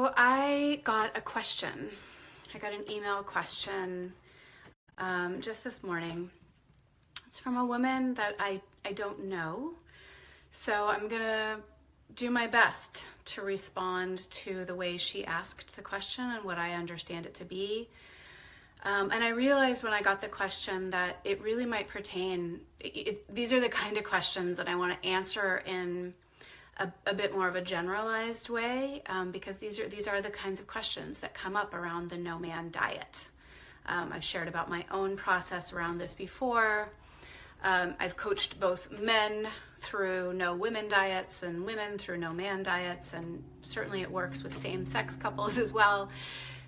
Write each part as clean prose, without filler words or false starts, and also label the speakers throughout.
Speaker 1: So I got a question. I got an email question just this morning. It's from a woman that I don't know. So I'm gonna do my best to respond to the way she asked the question and what I understand it to be. And I realized when I got the question that it really might pertain, these are the kind of questions that I want to answer in a bit more of a generalized way, because these are the kinds of questions that come up around the no man diet. I've shared about my own process around this before. I've coached both men through no women diets and women through no man diets, and certainly it works with same-sex couples as well.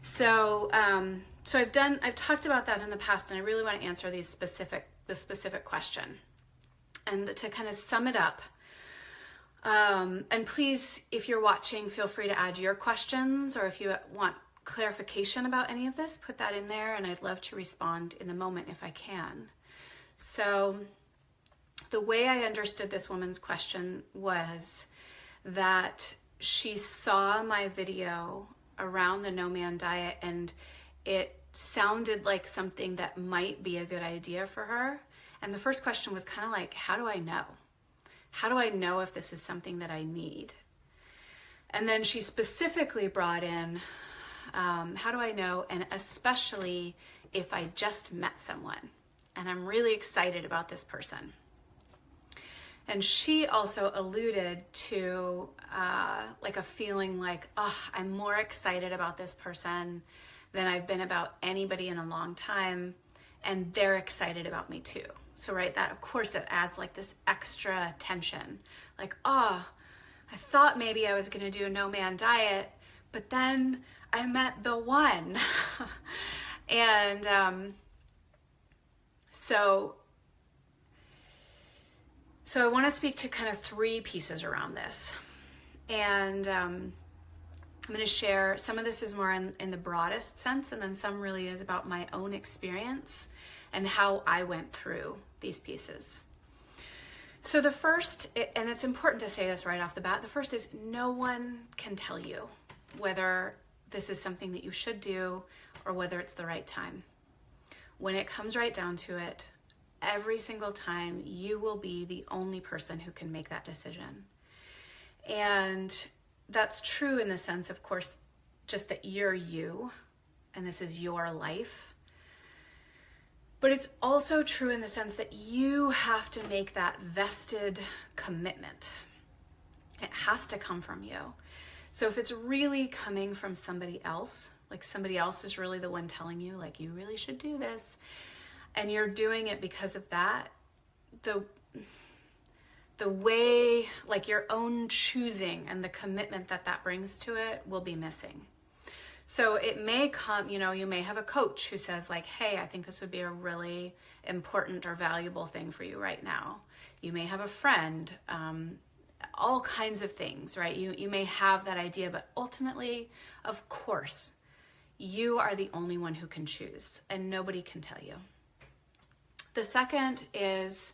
Speaker 1: So I've talked about that in the past, and I really want to answer the specific question. And to kind of sum it up, and please, if you're watching, feel free to add your questions, or if you want clarification about any of this, put that in there, and I'd love to respond in the moment if I can. So the way I understood this woman's question was that she saw my video around the no man diet, and it sounded like something that might be a good idea for her. And the first question was kind of like, how do I know? How do I know if this is something that I need? And then she specifically brought in, how do I know? And especially if I just met someone and I'm really excited about this person. And she also alluded to like a feeling like, oh, I'm more excited about this person than I've been about anybody in a long time, and they're excited about me too. So right, that of course that adds like this extra tension. Like, oh, I thought maybe I was gonna do a no man diet, but then I met the one. And so I want to speak to kind of three pieces around this. And I'm going to share, some of this is more in the broadest sense, and then some really is about my own experience and how I went through these pieces. So the first, and it's important to say this right off the bat, the first is no one can tell you whether this is something that you should do or whether it's the right time. When it comes right down to it, every single time you will be the only person who can make that decision. And that's true in the sense, of course, just that you're you and this is your life. But it's also true in the sense that you have to make that vested commitment. It has to come from you. So if it's really coming from somebody else, like somebody else is really the one telling you, like, you really should do this, and you're doing it because of that, the way, like your own choosing and the commitment that brings to it will be missing. So it may come, you may have a coach who says like, hey, I think this would be a really important or valuable thing for you right now. You may have a friend, all kinds of things, right? You may have that idea, but ultimately, of course, you are the only one who can choose, and nobody can tell you. The second is,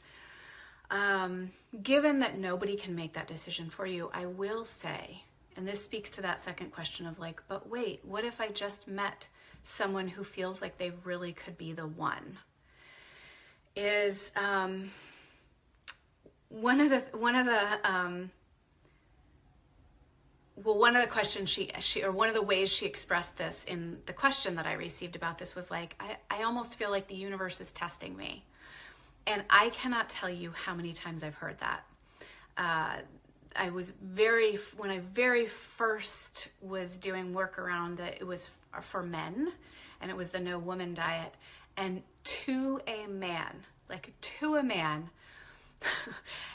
Speaker 1: given that nobody can make that decision for you, I will say, and this speaks to that second question of like, but wait, what if I just met someone who feels like they really could be the one? Is one of the questions she or one of the ways she expressed this in the question that I received about this was like, I almost feel like the universe is testing me. And I cannot tell you how many times I've heard that. When I very first was doing work around it, it was for men, and it was the no woman diet. And to a man,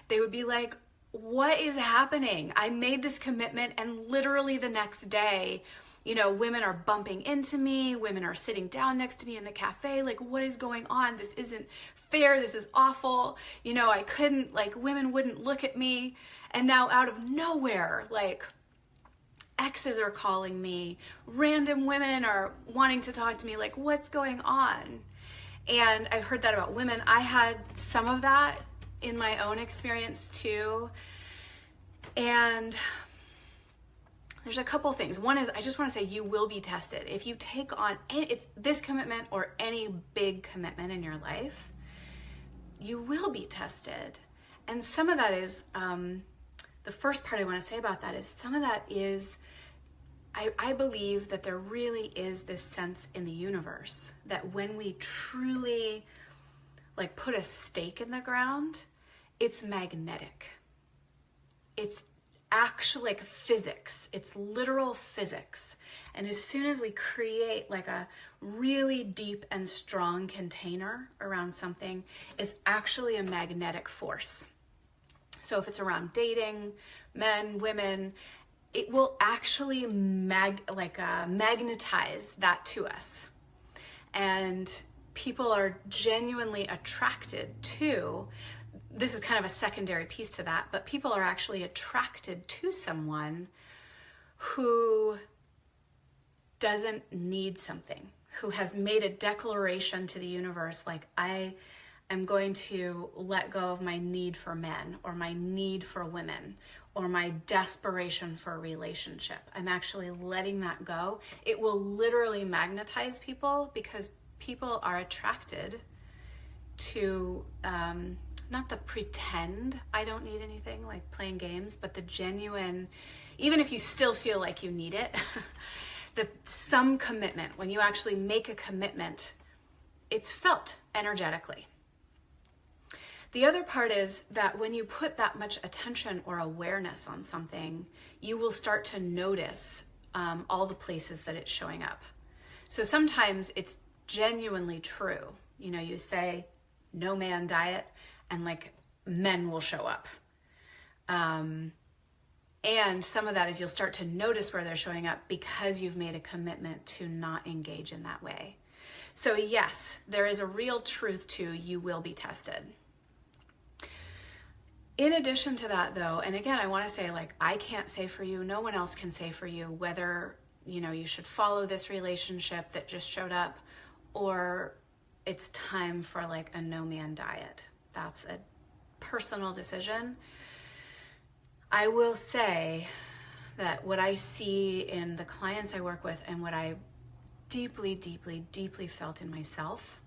Speaker 1: they would be like, what is happening? I made this commitment, and literally the next day, women are bumping into me, women are sitting down next to me in the cafe, like, what is going on? This isn't fair, this is awful. I couldn't, women wouldn't look at me. And now out of nowhere, exes are calling me, random women are wanting to talk to me, like, what's going on? And I've heard that about women. I had some of that in my own experience too. And there's a couple things. One is, I just want to say you will be tested. If you take on this commitment or any big commitment in your life, you will be tested. And some of that is, the first part I want to say about that is some of that is, I believe that there really is this sense in the universe that when we truly like put a stake in the ground, it's magnetic. It's actually like physics. It's literal physics. And as soon as we create like a really deep and strong container around something, it's actually a magnetic force. So if it's around dating, men, women, it will actually magnetize that to us. And people are genuinely attracted to, this is kind of a secondary piece to that, but people are actually attracted to someone who doesn't need something, who has made a declaration to the universe, like, I am going to let go of my need for men or my need for women or my desperation for a relationship. I'm actually letting that go. It will literally magnetize people because people are attracted to not the pretend I don't need anything, like playing games, but the genuine, even if you still feel like you need it, that some commitment, when you actually make a commitment, it's felt energetically. The other part is that when you put that much attention or awareness on something, you will start to notice all the places that it's showing up. So sometimes it's genuinely true. You know, you say no man diet and like men will show up. And some of that is you'll start to notice where they're showing up because you've made a commitment to not engage in that way. So yes, there is a real truth to you will be tested. In addition to that though, and again, I want to say, like, I can't say for you, no one else can say for you whether, you know, you should follow this relationship that just showed up or it's time for like a no man diet. That's a personal decision. I will say that what I see in the clients I work with and what I deeply, deeply, deeply felt in myself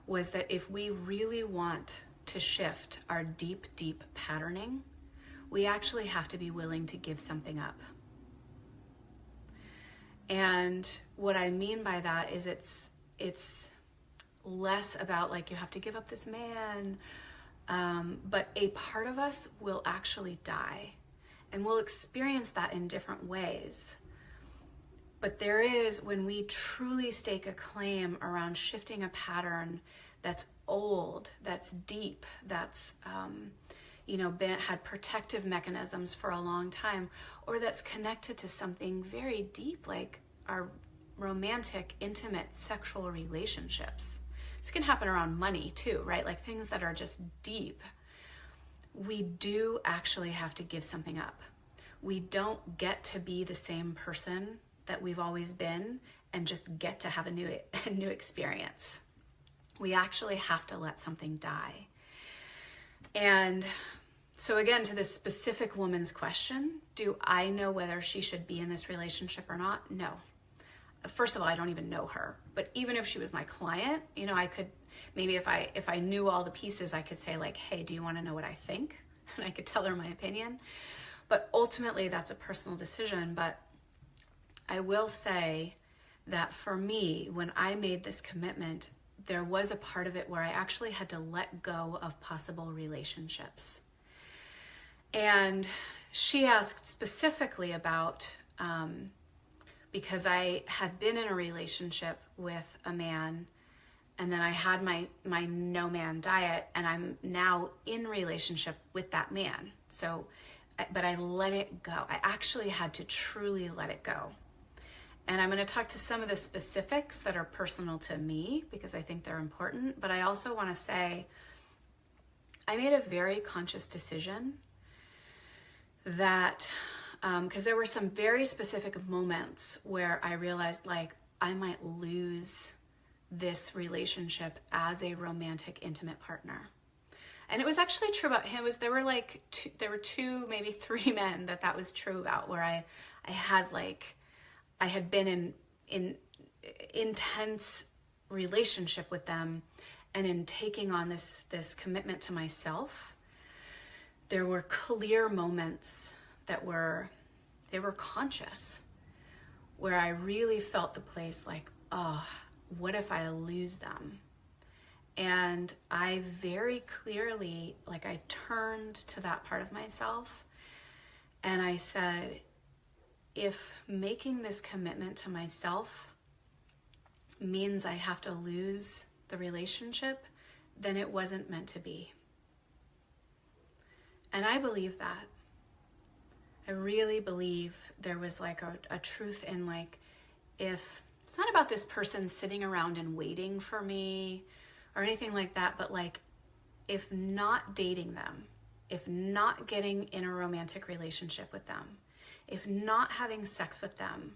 Speaker 1: was that if we really want to shift our deep, deep patterning, we actually have to be willing to give something up. And what I mean by that is it's less about like you have to give up this man, but a part of us will actually die, and we'll experience that in different ways. But there is, when we truly stake a claim around shifting a pattern that's old, that's deep, that's had protective mechanisms for a long time, or that's connected to something very deep like our romantic, intimate, sexual relationships. This can happen around money too, right? Like things that are just deep. We do actually have to give something up. We don't get to be the same person that we've always been and just get to have a new experience. We actually have to let something die. And so again, to this specific woman's question, do I know whether she should be in this relationship or not? No. First of all, I don't even know her. But even if she was my client, you know, I could, maybe if I knew all the pieces, I could say like, hey, do you want to know what I think? And I could tell her my opinion. But ultimately, that's a personal decision. But I will say that for me, when I made this commitment, there was a part of it where I actually had to let go of possible relationships. And she asked specifically about, because I had been in a relationship with a man, and then I had my no man diet, and I'm now in relationship with that man. So, but I let it go. I actually had to truly let it go. And I'm going to talk to some of the specifics that are personal to me because I think they're important. But I also want to say I made a very conscious decision that, because there were some very specific moments where I realized like I might lose this relationship as a romantic, intimate partner. And it was actually true about him. There were two, maybe three men that was true about, where I had been in intense relationship with them, and in taking on this commitment to myself, there were clear moments that they were conscious, where I really felt the place like, oh, what if I lose them? And I very clearly, like, I turned to that part of myself and I said, if making this commitment to myself means I have to lose the relationship, then it wasn't meant to be. And I believe that. I really believe there was like a truth in, like, if it's not about this person sitting around and waiting for me or anything like that, but like, if not dating them, if not getting in a romantic relationship with them, if not having sex with them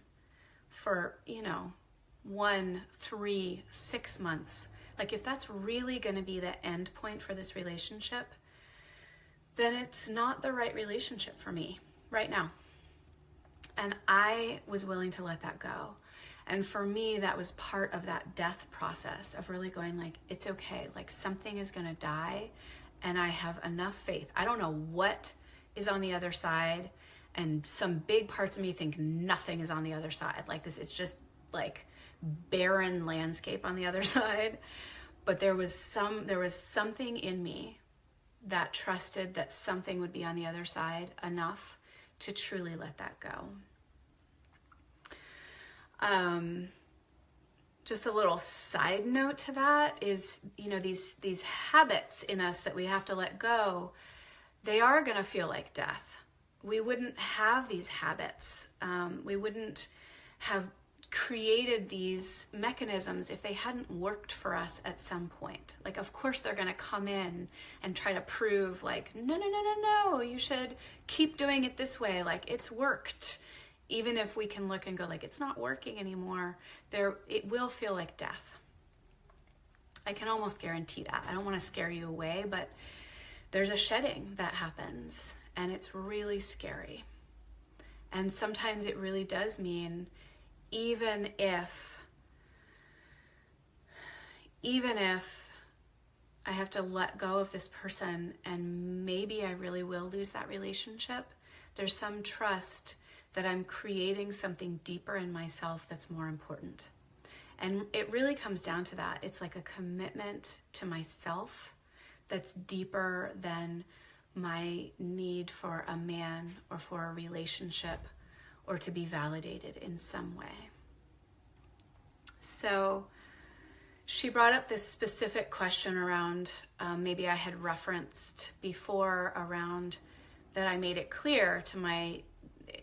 Speaker 1: for, 1, 3, 6 months, like if that's really going to be the end point for this relationship, then it's not the right relationship for me right now. And I was willing to let that go. And for me, that was part of that death process of really going like, it's okay, like something is going to die and I have enough faith. I don't know what is on the other side, and some big parts of me think nothing is on the other side. Like this, it's just like barren landscape on the other side. But there was something in me that trusted that something would be on the other side enough to truly let that go. Just a little side note to that is, these habits in us that we have to let go, they are going to feel like death. We wouldn't have these habits. We wouldn't have created these mechanisms if they hadn't worked for us at some point. Like, of course, they're going to come in and try to prove like, no, you should keep doing it this way. Like, it's worked. Even if we can look and go like, it's not working anymore, it will feel like death. I can almost guarantee that. I don't want to scare you away, but there's a shedding that happens, and it's really scary. And sometimes it really does mean, even if I have to let go of this person and maybe I really will lose that relationship, there's some trust that I'm creating something deeper in myself that's more important. And it really comes down to that. It's like a commitment to myself that's deeper than my need for a man or for a relationship or to be validated in some way. So she brought up this specific question around, maybe I had referenced before, around that I made it clear to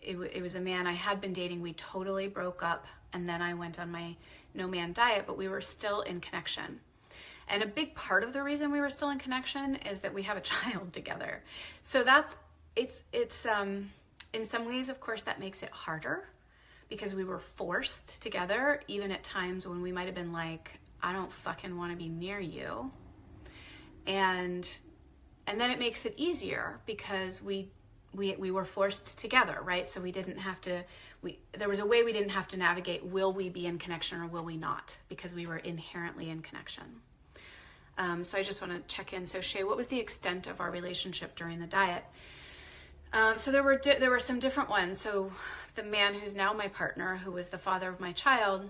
Speaker 1: it was a man I had been dating. We totally broke up, and then I went on my no man diet, but we were still in connection. And a big part of the reason we were still in connection is that we have a child together. So it's in some ways, of course, that makes it harder because we were forced together, even at times when we might have been like, I don't fucking want to be near you. And then it makes it easier because we were forced together, right? So we didn't have to, there was a way we didn't have to navigate, will we be in connection or will we not? Because we were inherently in connection. So I just want to check in. So Shay, what was the extent of our relationship during the diet? So there were some different ones. So the man who's now my partner, who was the father of my child,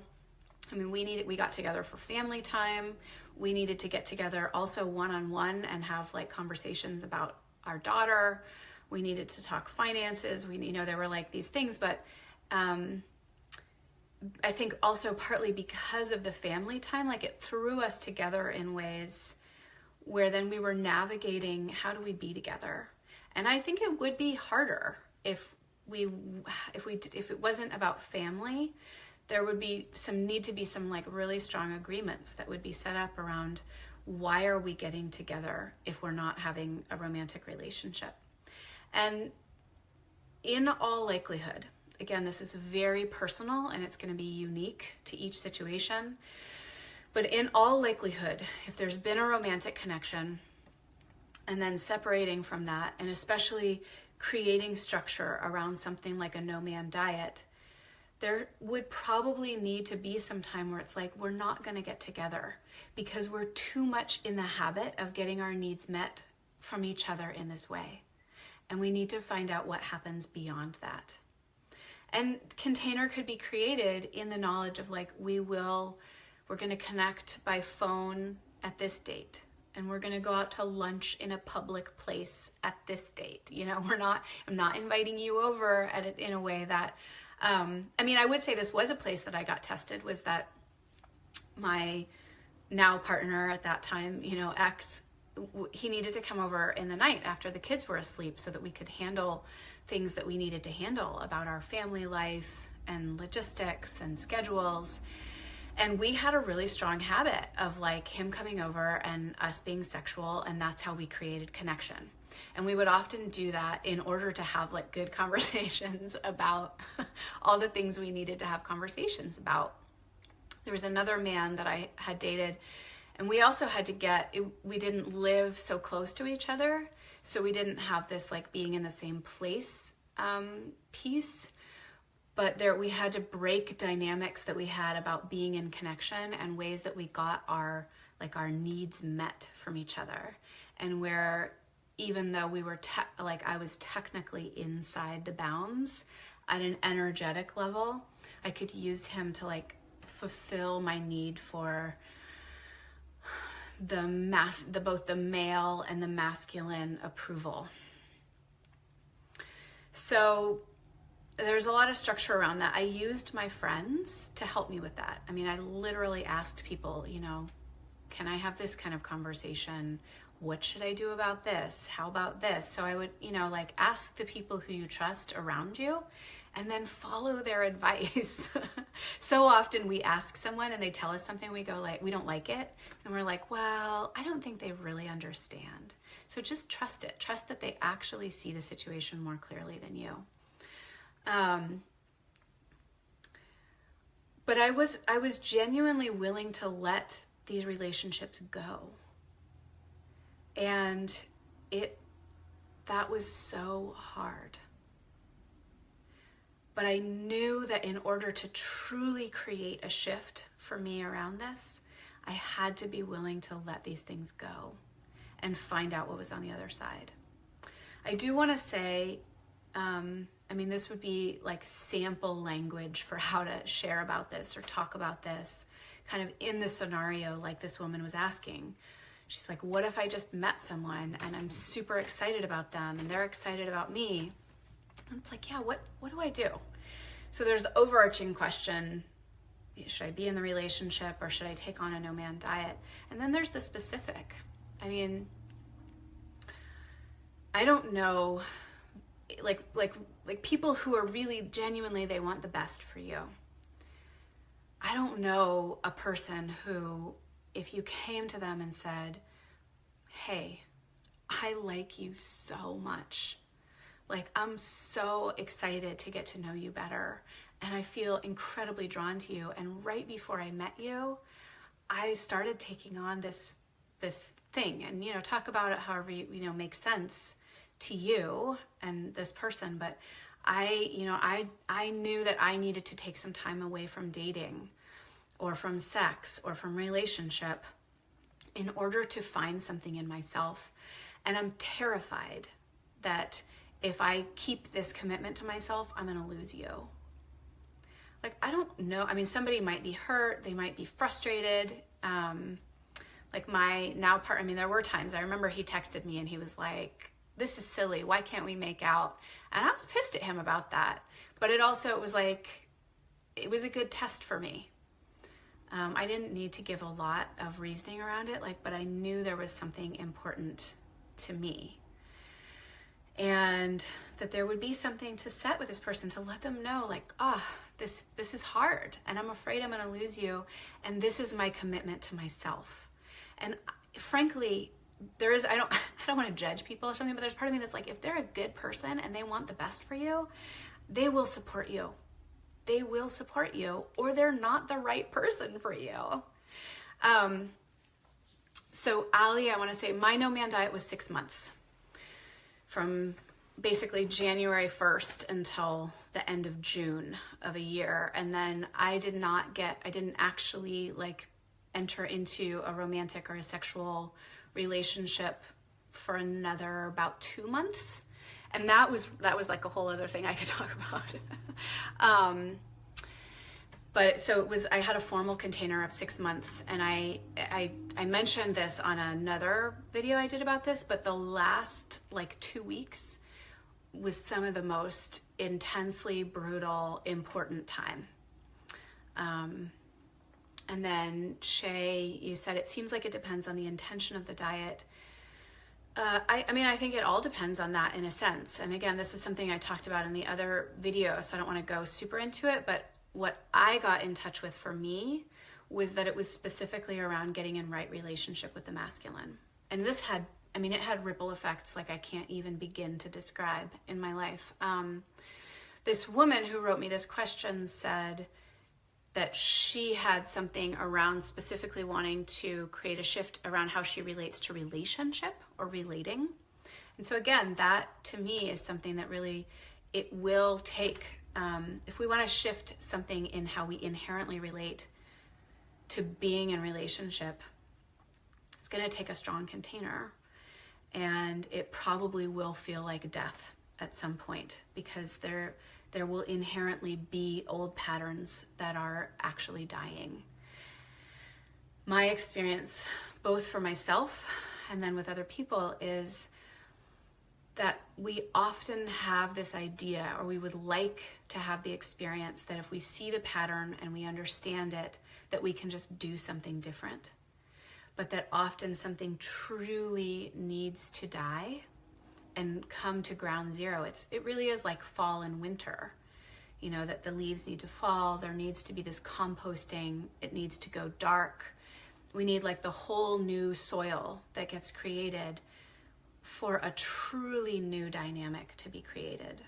Speaker 1: I mean, we got together for family time. We needed to get together also one-on-one and have like conversations about our daughter. We needed to talk finances. There were like these things, but I think also partly because of the family time, like it threw us together in ways where then we were navigating, how do we be together? And I think it would be harder if it wasn't about family. There would need to be some like really strong agreements that would be set up around, why are we getting together if we're not having a romantic relationship? And in all likelihood, again, this is very personal and it's going to be unique to each situation, but in all likelihood, if there's been a romantic connection and then separating from that, and especially creating structure around something like a no-man diet, there would probably need to be some time where it's like, we're not going to get together because we're too much in the habit of getting our needs met from each other in this way. And we need to find out what happens beyond that. And container could be created in the knowledge of like, we're going to connect by phone at this date. And we're going to go out to lunch in a public place at this date. You know, I'm not inviting you over in a way that, I mean, I would say this was a place that I got tested, was that my now partner at that time, you know, ex, he needed to come over in the night after the kids were asleep so that we could handle things that we needed to handle about our family life and logistics and schedules. And we had a really strong habit of like him coming over and us being sexual, and that's how we created connection. And we would often do that in order to have like good conversations about all the things we needed to have conversations about. There was another man that I had dated, and we also had to we didn't live so close to each other, so we didn't have this like being in the same place piece. But we had to break dynamics that we had about being in connection and ways that we got our needs met from each other. And where even though we were I was technically inside the bounds at an energetic level, I could use him to like fulfill my need for both the male and the masculine approval. So there's a lot of structure around that. I used my friends to help me with that. I mean, I literally asked people, you know, can I have this kind of conversation? What should I do about this? How about this? So I would, you know, like ask the people who you trust around you and then follow their advice. So often we ask someone and they tell us something, we go like, we don't like it. And we're like, well, I don't think they really understand. So just trust it. Trust that they actually see the situation more clearly than you. But I was genuinely willing to let these relationships go. And that was so hard. But I knew that in order to truly create a shift for me around this, I had to be willing to let these things go and find out what was on the other side. I do want to say, I mean, this would be like sample language for how to share about this or talk about this kind of in the scenario like this woman was asking. She's like, what if I just met someone and I'm super excited about them and they're excited about me? And it's like, yeah, what do I do? So there's the overarching question, should I be in the relationship or should I take on a no-man diet? And then there's the specific. I mean, I don't know, like people who are really genuinely, they want the best for you. I don't know a person who, if you came to them and said, hey, I like you so much. Like, I'm so excited to get to know you better. And I feel incredibly drawn to you. And right before I met you, I started taking on this thing. And, you know, talk about it however you makes sense to you and this person. But I knew that I needed to take some time away from dating or from sex or from relationship in order to find something in myself. And I'm terrified that if I keep this commitment to myself, I'm going to lose you. Like, I don't know. I mean, somebody might be hurt. They might be frustrated. Like my now partner, I mean, there were times I remember he texted me and he was like, this is silly. Why can't we make out? And I was pissed at him about that. But it was like, it was a good test for me. I didn't need to give a lot of reasoning around it, but I knew there was something important to me. And that there would be something to set with this person to let them know, this is hard and I'm afraid I'm going to lose you. And this is my commitment to myself. And frankly, I don't want to judge people or something, but there's part of me that's like, if they're a good person and they want the best for you, they will support you. They will support you, or they're not the right person for you. So Ali, I want to say my no-man diet was 6 months. From basically January 1st until the end of June of a year. And then I didn't actually like enter into a romantic or a sexual relationship for another about 2 months. And that was like a whole other thing I could talk about. But so it was, I had a formal container of 6 months, and I mentioned this on another video I did about this, but the last like 2 weeks was some of the most intensely brutal, important time. And then Shay, you said it seems like it depends on the intention of the diet. I mean, I think it all depends on that in a sense. And again, this is something I talked about in the other video, so I don't want to go super into it, but what I got in touch with for me was that it was specifically around getting in right relationship with the masculine. And this had, I mean, it had ripple effects like I can't even begin to describe in my life. This woman who wrote me this question said that she had something around specifically wanting to create a shift around how she relates to relationship or relating. And so again, that to me is something that really, it will take, if we want to shift something in how we inherently relate to being in relationship, it's going to take a strong container, and it probably will feel like death at some point, because there will inherently be old patterns that are actually dying. My experience, both for myself and then with other people, is that we often have this idea, or we would like to have the experience, that if we see the pattern and we understand it, that we can just do something different. But that often something truly needs to die and come to ground zero. It really is like fall and winter, you know, that the leaves need to fall, there needs to be this composting, it needs to go dark. We need like the whole new soil that gets created for a truly new dynamic to be created.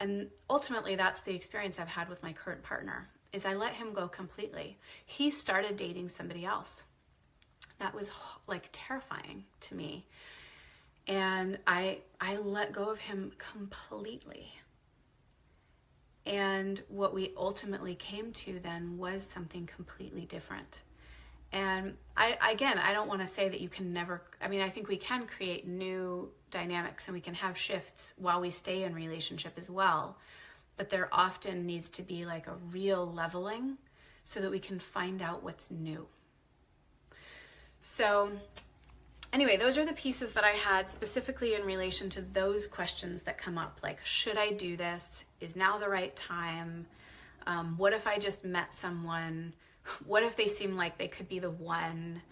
Speaker 1: And ultimately that's the experience I've had with my current partner, is I let him go completely. He started dating somebody else. That was like terrifying to me. And I let go of him completely. And what we ultimately came to then was something completely different. And I don't want to say that you can never, I mean, I think we can create new dynamics and we can have shifts while we stay in relationship as well. But there often needs to be like a real leveling so that we can find out what's new. So anyway, those are the pieces that I had specifically in relation to those questions that come up, like, should I do this? Is now the right time? What if I just met someone? What if they seem like they could be the one?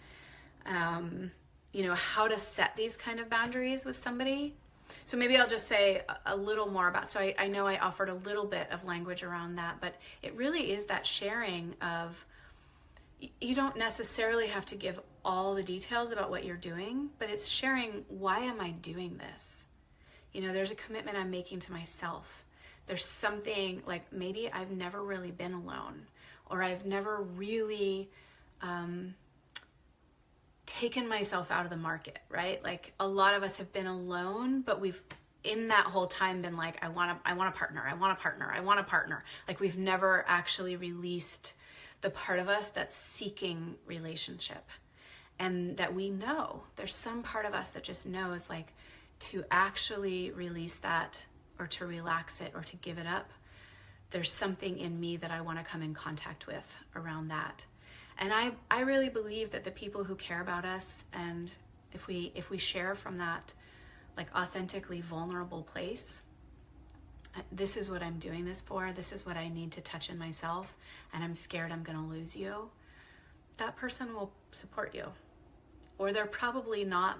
Speaker 1: You know, how to set these kind of boundaries with somebody. So maybe I'll just say a little more about, so I know I offered a little bit of language around that, but it really is that sharing of, you don't necessarily have to give all the details about what you're doing, but it's sharing, why am I doing this? You know, there's a commitment I'm making to myself. There's something like, maybe I've never really been alone, or I've never really taken myself out of the market, right? Like a lot of us have been alone, but we've in that whole time been like, I want a partner, I want a partner, I want a partner. Like we've never actually released the part of us that's seeking relationship. And that we know, there's some part of us that just knows, like, to actually release that, or to relax it, or to give it up, there's something in me that I want to come in contact with around that. And I really believe that the people who care about us, and if we share from that like authentically vulnerable place, this is what I'm doing this for, this is what I need to touch in myself, and I'm scared I'm going to lose you, that person will support you. Or they're probably not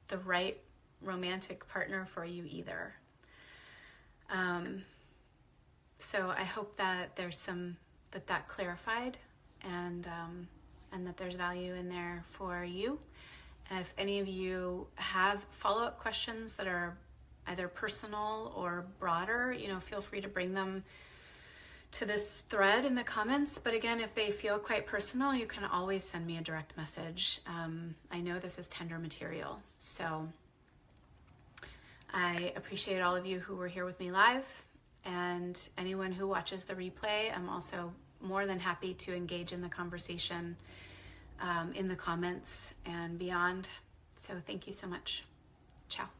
Speaker 1: the right romantic partner for you either. So I hope that there's that clarified, and that there's value in there for you. If any of you have follow-up questions that are either personal or broader, you know, feel free to bring them to this thread in the comments. But again, if they feel quite personal, you can always send me a direct message. I know this is tender material, so I appreciate all of you who were here with me live, and anyone who watches the replay. I'm also more than happy to engage in the conversation in the comments and beyond. So thank you so much. Ciao.